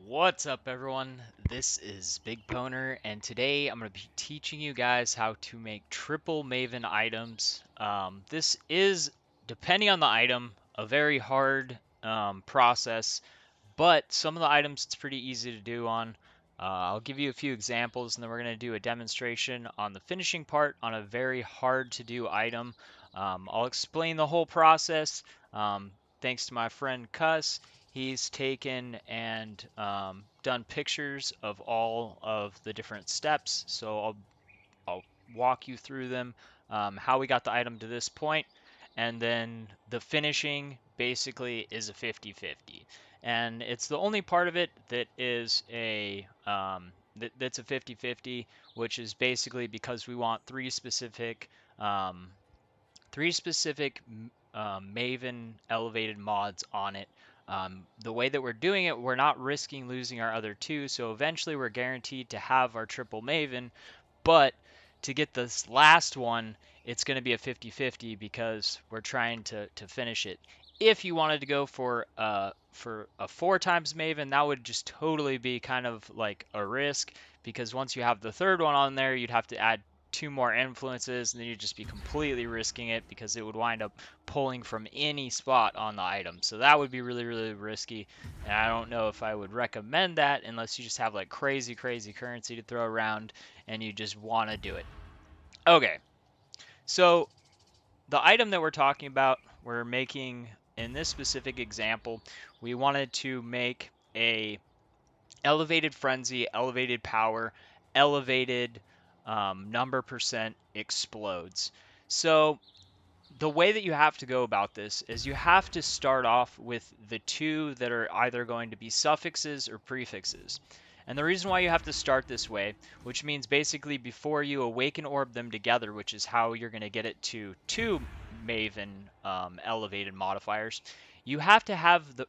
What's up, everyone? This is BigPowner, and today I'm going to be teaching you guys how to make triple Maven items. This is, depending on the item, a very hard process, but some of the items it's pretty easy to do on. I'll give you a few examples, and then we're going to do a demonstration on the finishing part on a very hard to do item. I'll explain the whole process. Thanks to my friend Cuss. He's taken and done pictures of all of the different steps, so I'll walk you through them, how we got the item to this point, and then the finishing basically is a 50-50. And it's the only part of it that is that's a 50-50, which is basically because we want um, three specific Maven elevated mods on it. The way that we're doing it, we're not risking losing our other two, so eventually we're guaranteed to have our triple Maven, but to get this last one, it's going to be a 50-50 because we're trying to finish it. If you wanted to go for a 4 times Maven, that would just totally be kind of like a risk, because once you have the third one on there, you'd have to add two more influences, and then you'd just be completely risking it because it would wind up pulling from any spot on the item. So that would be really, really risky. And I don't know if I would recommend that unless you just have like crazy, crazy currency to throw around and you just want to do it. Okay, so the item that we're talking about, we're making in this specific example, we wanted to make a elevated frenzy, elevated power, elevated number percent explodes. So the way that you have to go about this is you have to start off with the two that are either going to be suffixes or prefixes. And the reason why you have to start this way, which means basically before you awaken orb them together, which is how you're going to get it to two Maven elevated modifiers, you have to have the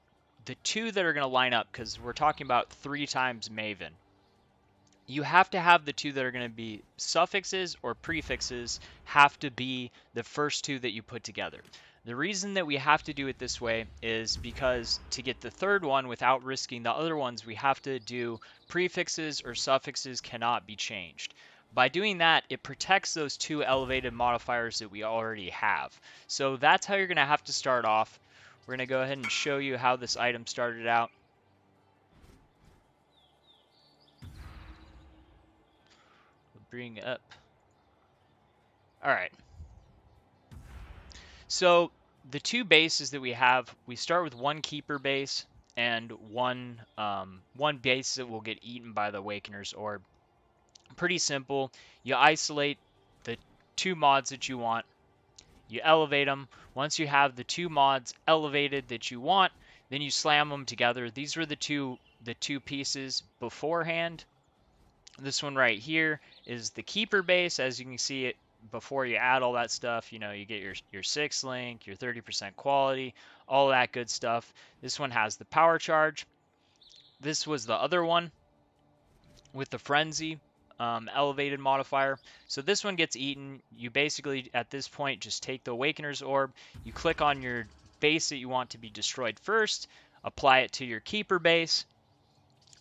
two that are going to line up, because we're talking about 3 times Maven. You have to have the two that are going to be suffixes or prefixes have to be the first two that you put together. The reason that we have to do it this way is because to get the third one without risking the other ones, we have to do prefixes or suffixes cannot be changed. By doing that, it protects those two elevated modifiers that we already have. So that's how you're going to have to start off. We're going to go ahead and show you how this item started out. We'll bring up. All right. So the two bases that we have, we start with one keeper base and one base that will get eaten by the Awakener's Orb. Pretty simple. You isolate the two mods that you want. You elevate them. Once you have the two mods elevated that you want, then you slam them together. These were the two pieces beforehand. This one right here is the keeper base. As you can see, it before you add all that stuff, you know, you get your 6 link, your 30% quality, all that good stuff. This one has the power charge. This was the other one with the frenzy elevated modifier. So this one gets eaten. You basically at this point just take the Awakener's Orb, you click on your base that you want to be destroyed first, apply it to your keeper base,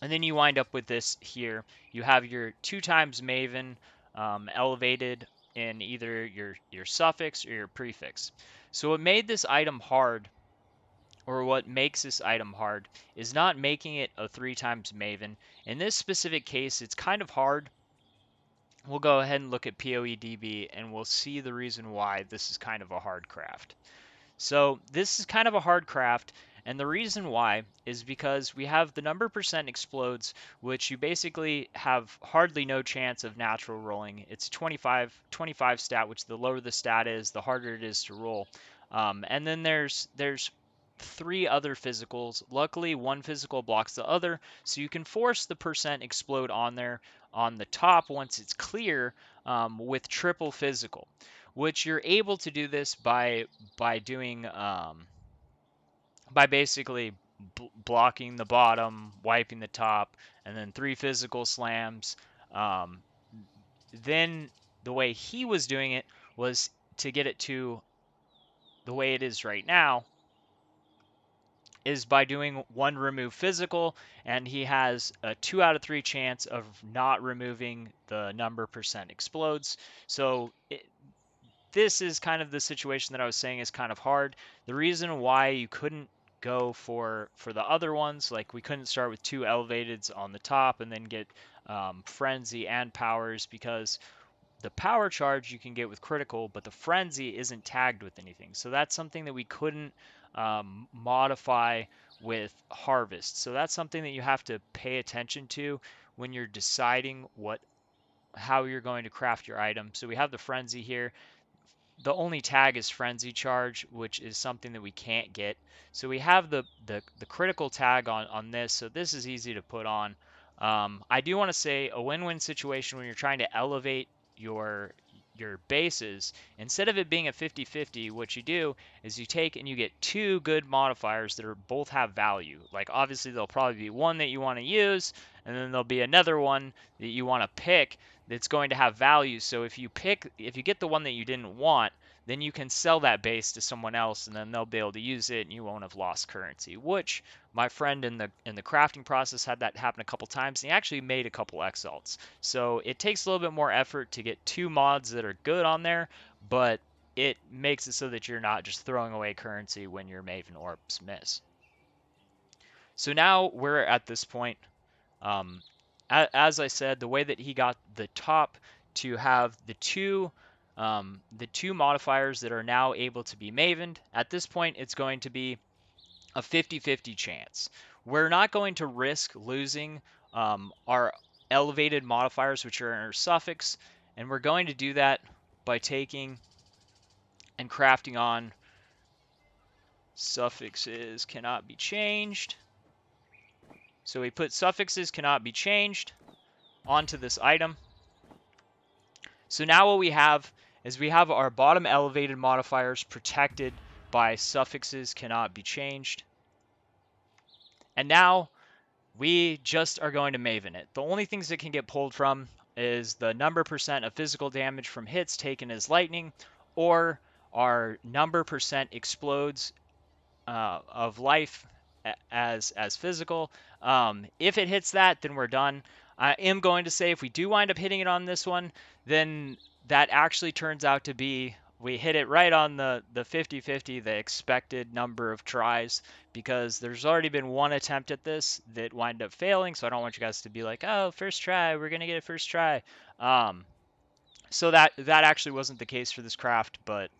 and then you wind up with this here. You have your 2 times Maven elevated in either your suffix or your prefix. So what made this item hard, or what makes this item hard, is not making it a 3 times Maven. In this specific case, it's kind of hard. We'll go ahead and look at PoEDB and we'll see the reason why this is kind of a hard craft. So this is kind of a hard craft, and the reason why is because we have the number percent explodes, which you basically have hardly no chance of natural rolling. It's 25 stat, which the lower the stat is, the harder it is to roll. And then there's 3 other physicals. Luckily, one physical blocks the other, so you can force the percent explode on there on the top once it's clear with triple physical, which you're able to do this by doing by basically blocking the bottom, wiping the top, and then 3 physical slams. Um, then the way he was doing it was to get it to the way it is right now is by doing 1 remove physical, and he has a 2 out of 3 chance of not removing the number percent explodes. So this is kind of the situation that I was saying is kind of hard. The reason why you couldn't go for the other ones, like we couldn't start with 2 elevateds on the top and then get frenzy and powers, because the power charge you can get with critical, but the frenzy isn't tagged with anything. So that's something that we couldn't modify with harvest. So that's something that you have to pay attention to when you're deciding how you're going to craft your item. So we have the frenzy here. The only tag is frenzy charge, which is something that we can't get. So we have the critical tag on this, so this is easy to put on. I do want to say a win-win situation when you're trying to elevate your your bases. Instead of it being a 50-50, what you do is you take and you get 2 good modifiers that are both have value. Like obviously there'll probably be one that you want to use, and then there'll be another one that you want to pick that's going to have value. So if you get the one that you didn't want, then you can sell that base to someone else, and then they'll be able to use it, and you won't have lost currency. Which my friend in the crafting process had that happen a couple times, and he actually made a couple exalts. So it takes a little bit more effort to get 2 mods that are good on there, but it makes it so that you're not just throwing away currency when your Maven orbs miss. So now we're at this point. Um, as I said, the way that he got the top to have the two modifiers that are now able to be Mavened, at this point it's going to be a 50-50 chance. We're not going to risk losing our elevated modifiers, which are in our suffix, and we're going to do that by taking and crafting on suffixes cannot be changed. So we put suffixes cannot be changed onto this item. So now what we have is we have our bottom elevated modifiers protected by suffixes cannot be changed. And now we just are going to Maven it. The only things that can get pulled from is the number percent of physical damage from hits taken as lightning, or our number percent explodes of life as physical. If it hits that, then we're done. I am going to say if we do wind up hitting it on this one, then that actually turns out to be we hit it right on the 50-50, the expected number of tries, because there's already been one attempt at this that wind up failing. So I don't want you guys to be like, oh, first try, we're gonna get it first try. So that actually wasn't the case for this craft, but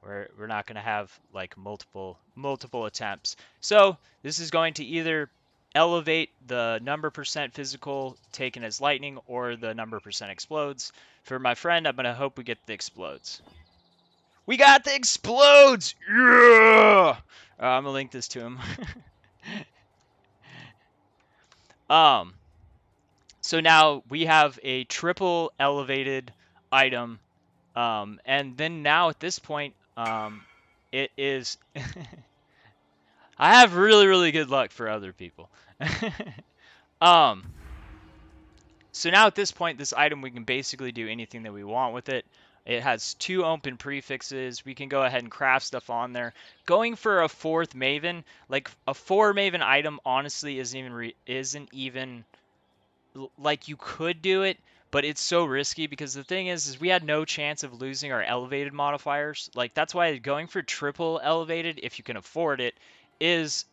we're not going to have like multiple attempts. So this is going to either elevate the number percent physical taken as lightning, or the number percent explodes. For my friend, I'm going to hope we get the explodes. We got the explodes! Yeah! I'm going to link this to him. So now we have a triple elevated item. And then now at this point, it is... I have really, really good luck for other people. So now at this point, this item, we can basically do anything that we want with it. It has 2 open prefixes. We can go ahead and craft stuff on there. Going for a 4th Maven, like a 4 Maven item, honestly isn't even like you could do it, but it's so risky because the thing is we had no chance of losing our elevated modifiers. Like that's why going for triple elevated, if you can afford it, is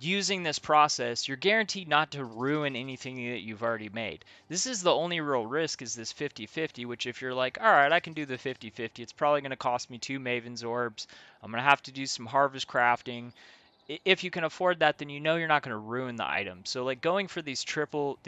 using this process. You're guaranteed not to ruin anything that you've already made. This is the only real risk, is this 50-50, which if you're like, all right, I can do the 50-50, it's probably going to cost me 2 Maven's orbs. I'm going to have to do some harvest crafting. If you can afford that, then you know you're not going to ruin the item. So like going for these triple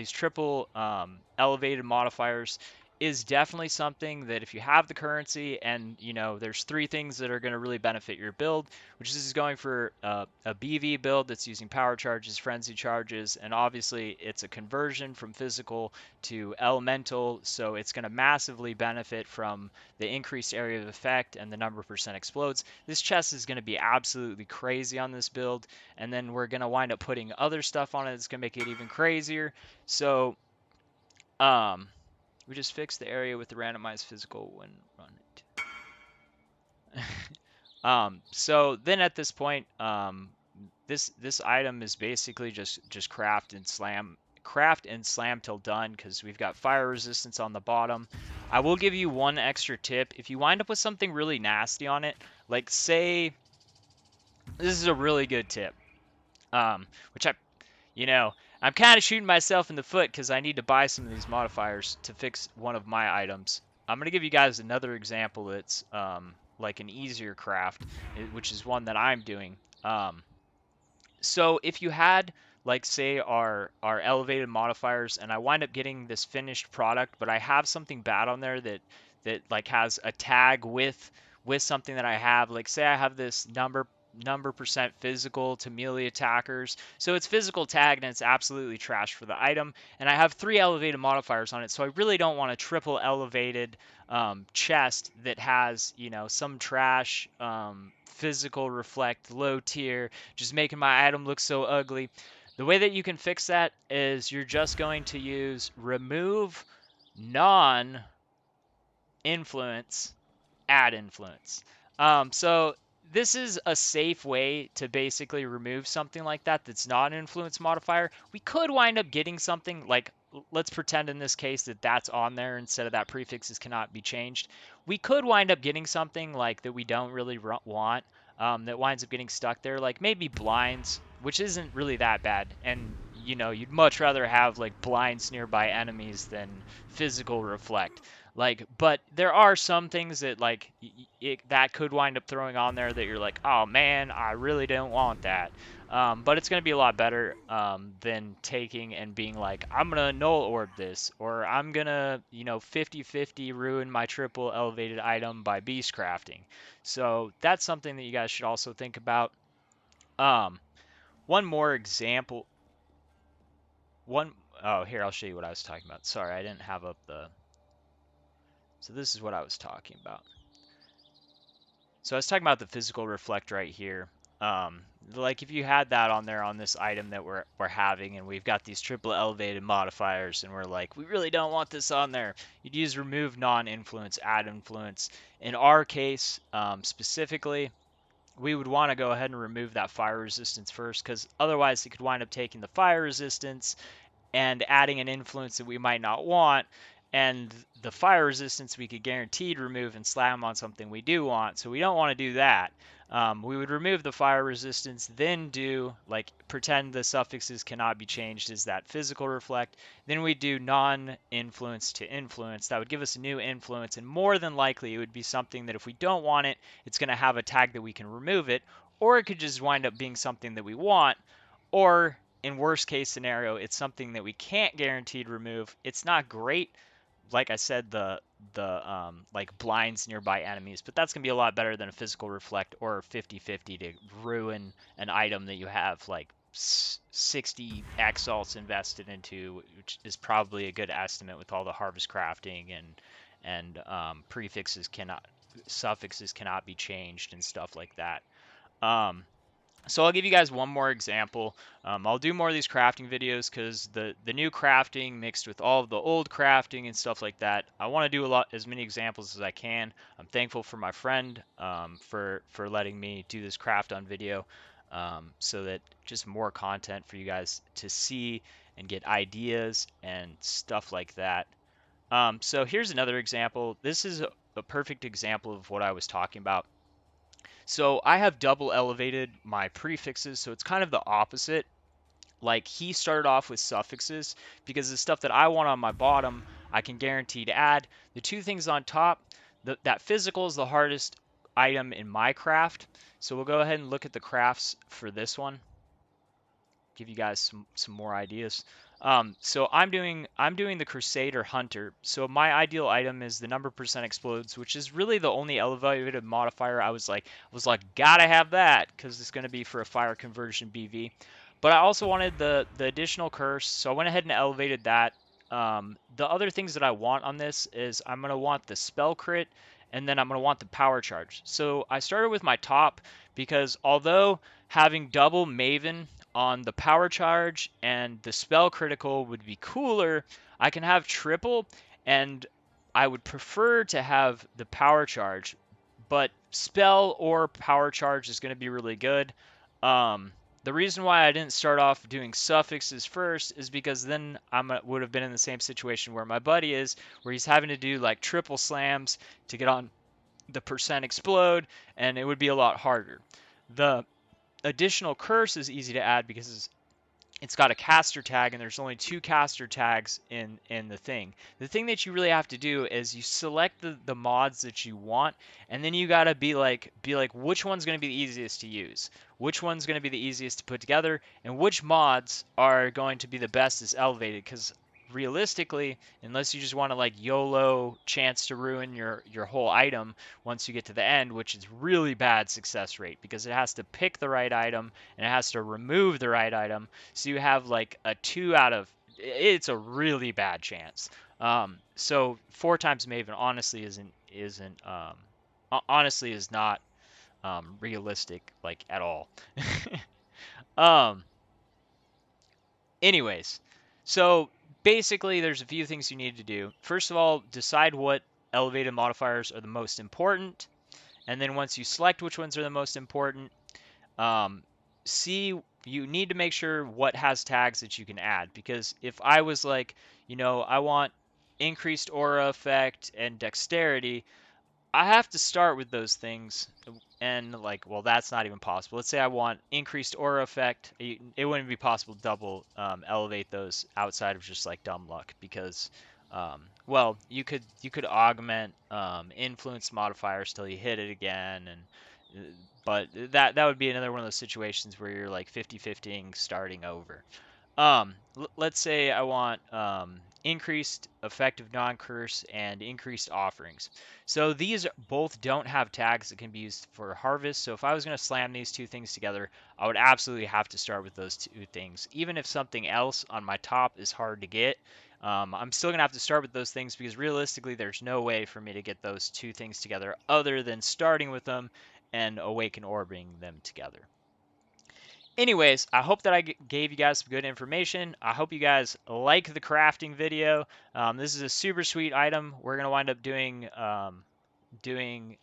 elevated modifiers is definitely something that if you have the currency, and you know there's 3 things that are going to really benefit your build, which is going for a BV build that's using power charges, frenzy charges, and obviously it's a conversion from physical to elemental, so it's going to massively benefit from the increased area of effect and the number of percent explodes. This chest is going to be absolutely crazy on this build, and then we're going to wind up putting other stuff on it that's going to make it even crazier. So we just fixed the area with the randomized physical when run it. So then at this point, this item is basically just craft and slam till done, because we've got fire resistance on the bottom. I will give you one extra tip. If you wind up with something really nasty on it, like say, this is a really good tip, which you know, I'm kind of shooting myself in the foot because I need to buy some of these modifiers to fix one of my items. I'm going to give you guys another example that's like an easier craft, which is one that I'm doing. So if you had, like, say our elevated modifiers, and I wind up getting this finished product, but I have something bad on there that like has a tag with something that I have, like say I have this number percent physical to melee attackers, so it's physical tagged and it's absolutely trash for the item, and I have 3 elevated modifiers on it, so I really don't want a triple elevated chest that has, you know, some trash physical reflect low tier, just making my item look so ugly. The way that you can fix that is you're just going to use remove non influence, add influence. So this is a safe way to basically remove something like that that's not an influence modifier. We could wind up getting something like, let's pretend in this case that that's on there instead of that prefixes cannot be changed. We could wind up getting something like that we don't really want, that winds up getting stuck there, like maybe blinds, which isn't really that bad. And you know, you'd much rather have like blinds nearby enemies than physical reflect. Like, but there are some things that like that could wind up throwing on there that you're like, oh man, I really don't want that. But it's going to be a lot better than taking and being like, I'm going to null orb this, or I'm going to, you know, 50-50 ruin my triple elevated item by beast crafting. So that's something that you guys should also think about. Um, one more example. One, oh, here, I'll show you what I was talking about. Sorry, I didn't have up the, so this is what I was talking about. So I was talking about the physical reflect right here. Um, like if you had that on there on this item that we're having, and we've got these triple elevated modifiers, and we're like, we really don't want this on there. You'd use remove non-influence, add influence. In our case, specifically, we would want to go ahead and remove that fire resistance first, because otherwise it could wind up taking the fire resistance and adding an influence that we might not want, and the fire resistance we could guaranteed remove and slam on something we do want, so we don't want to do that. We would remove the fire resistance, then do, like, pretend the suffixes cannot be changed as that physical reflect, then we do non-influence to influence. That would give us a new influence, and more than likely it would be something that if we don't want it, it's going to have a tag that we can remove it, or it could just wind up being something that we want, or in worst case scenario, it's something that we can't guaranteed remove. It's not great, like I said, the like blinds nearby enemies, but that's gonna be a lot better than a physical reflect or 50-50 to ruin an item that you have like 60 exalts invested into, which is probably a good estimate with all the harvest crafting and prefixes cannot, suffixes cannot be changed and stuff like that. So I'll give you guys one more example. I'll do more of these crafting videos because the new crafting mixed with all of the old crafting and stuff like that, I want to do as many examples as I can. I'm thankful for my friend for letting me do this craft on video, so that just more content for you guys to see and get ideas and stuff like that. So here's another example. This is a perfect example of what I was talking about. So I have double elevated my prefixes, so it's kind of the opposite. Like he started off with suffixes because the stuff that I want on my bottom, I can guarantee to add. The two things on top, that physical is the hardest item in my craft. So we'll go ahead and look at the crafts for this one, give you guys some more ideas. So I'm doing the Crusader Hunter. So my ideal item is the number percent explodes, which is really the only elevated modifier. I was like gotta have that because it's gonna be for a fire conversion BV. But I also wanted the additional curse, so I went ahead and elevated that. The other things that I want on this is I'm gonna want the spell crit, and then I'm gonna want the power charge. So I started with my top because although having double Maven on the power charge and the spell critical would be cooler, I can have triple, and I would prefer to have the power charge, but spell or power charge is going to be really good. The reason why I didn't start off doing suffixes first is because then I would have been in the same situation where my buddy is, where he's having to do like triple slams to get on the percent explode, and it would be a lot harder. The additional curse is easy to add because it's got a caster tag, and there's only 2 caster tags in the thing. The thing that you really have to do is you select the mods that you want, and then you gotta be like which one's gonna be the easiest to use, which one's gonna be the easiest to put together, and which mods are going to be the best as elevated. Because realistically, unless you just want to like YOLO chance to ruin your whole item once you get to the end, which is really bad success rate because it has to pick the right item and it has to remove the right item, so you have like a 2 out of, it's a really bad chance. So 4 times Maven honestly honestly is not realistic like at all. um Anyways, so basically there's a few things you need to do. First of all, decide what elevated modifiers are the most important, and then once you select which ones are the most important, um, see, you need to make sure what has tags that you can add. Because if I was like, I want increased aura effect and dexterity, I have to start with those things, and like, well, that's not even possible. Let's say I want increased aura effect. It wouldn't be possible to double elevate those outside of just like dumb luck, because well, you could augment influence modifiers till you hit it again, and but that would be another one of those situations where you're like 50-50ing starting over. Let's say I want increased effective non-curse and increased offerings. So these both don't have tags that can be used for harvest. So if I was going to slam these 2 things together, I would absolutely have to start with those 2 things. Even if something else on my top is hard to get, I'm still going to have to start with those things, because realistically there's no way for me to get those 2 things together other than starting with them and awaken orbiting them together. Anyways, I hope that I gave you guys some good information. I hope you guys like the crafting video. This is a super sweet item. We're going to wind up doing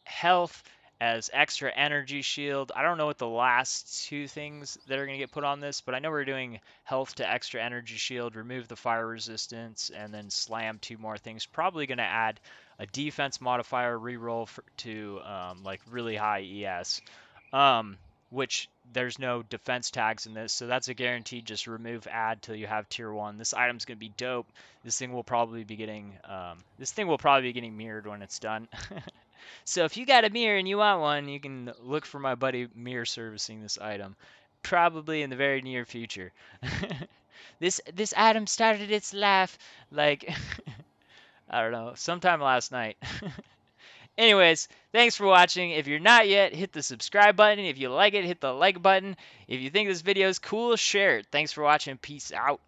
health as extra energy shield. I don't know what the last 2 things that are going to get put on this, but I know we're doing health to extra energy shield, remove the fire resistance, and then slam 2 more things. Probably going to add a defense modifier reroll to like really high ES. Which there's no defense tags in this, so that's a guaranteed just remove add till you have tier 1. This item's gonna be dope. This thing will probably be getting mirrored when it's done. So if you got a mirror and you want one, you can look for my buddy mirror servicing this item, probably in the very near future. This item started its life like I don't know, sometime last night. Anyways, thanks for watching. If you're not yet, hit the subscribe button. If you like it, hit the like button. If you think this video is cool, share it. Thanks for watching. Peace out.